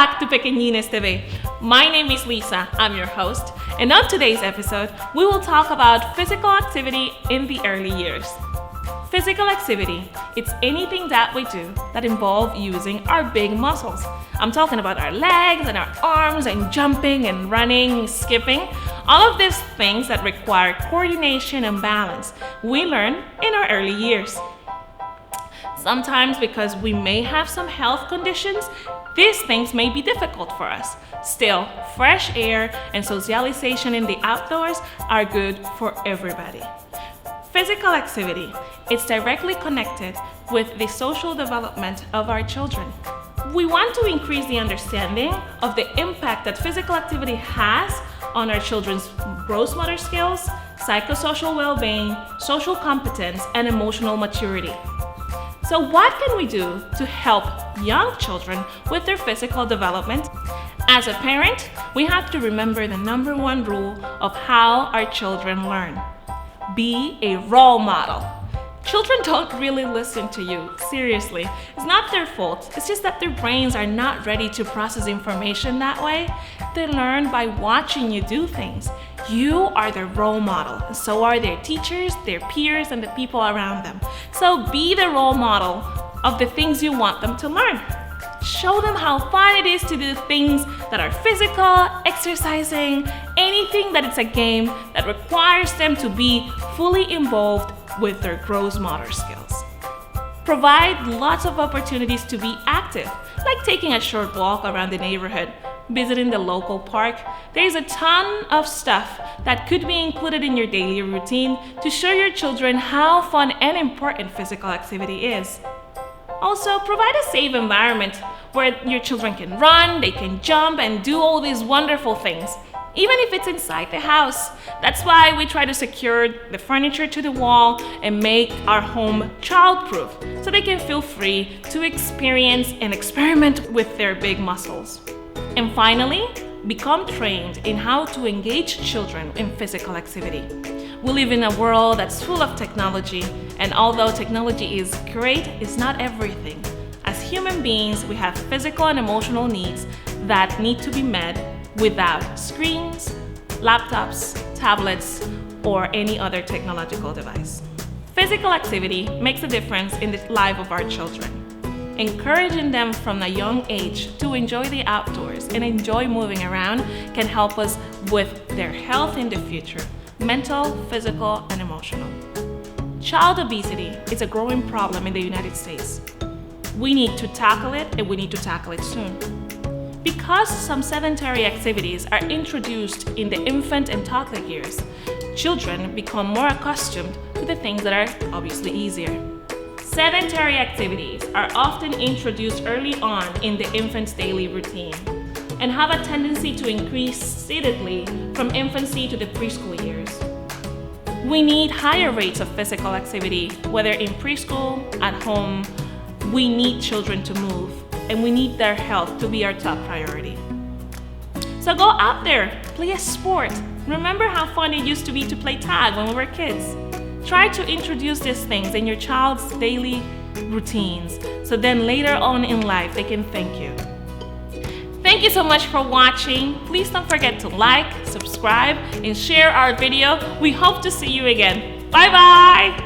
back to Pequenines TV. My name is Lisa, I'm your host, and on today's episode, we will talk about physical activity in the early years. Physical activity, it's anything that we do that involve using our big muscles. I'm talking about our legs and our arms and jumping and running, skipping, all of these things that require coordination and balance we learn in our early years. Sometimes because we may have some health conditions, these things may be difficult for us. Still, fresh air and socialization in the outdoors are good for everybody. Physical activity is directly connected with the social development of our children. We want to increase the understanding of the impact that physical activity has on our children's gross motor skills, psychosocial well-being, social competence, and emotional maturity. So what can we do to help young children with their physical development? As a parent, we have to remember the number one rule of how our children learn. Be a role model. Children don't really listen to you, seriously. It's not their fault, it's just that their brains are not ready to process information that way. They learn by watching you do things. You are their role model, and so are their teachers, their peers, and the people around them. So be the role model of the things you want them to learn. Show them how fun it is to do things that are physical, exercising, anything that it's a game that requires them to be fully involved with their gross motor skills. Provide lots of opportunities to be active, like taking a short walk around the neighborhood, visiting the local park. There's a ton of stuff that could be included in your daily routine to show your children how fun and important physical activity is. Also, provide a safe environment where your children can run, they can jump, and do all these wonderful things, even if it's inside the house. That's why we try to secure the furniture to the wall and make our home child-proof, so they can feel free to experience and experiment with their big muscles. And finally, become trained in how to engage children in physical activity. We live in a world that's full of technology, and although technology is great, it's not everything. As human beings, we have physical and emotional needs that need to be met without screens, laptops, tablets, or any other technological device. Physical activity makes a difference in the life of our children. Encouraging them from a young age to enjoy the outdoors and enjoy moving around can help us with their health in the future, mental, physical, and emotional. Child obesity is a growing problem in the United States. We need to tackle it, and we need to tackle it soon. Because some sedentary activities are introduced in the infant and toddler years, children become more accustomed to the things that are obviously easier. Sedentary activities are often introduced early on in the infant's daily routine and have a tendency to increase steadily from infancy to the preschool years. We need higher rates of physical activity, whether in preschool, at home. We need children to move, and we need their health to be our top priority. So go out there, play a sport. Remember how fun it used to be to play tag when we were kids. Try to introduce these things in your child's daily routines, so then later on in life they can thank you. Thank you so much for watching. Please don't forget to like, subscribe, and share our video. We hope to see you again. Bye-bye!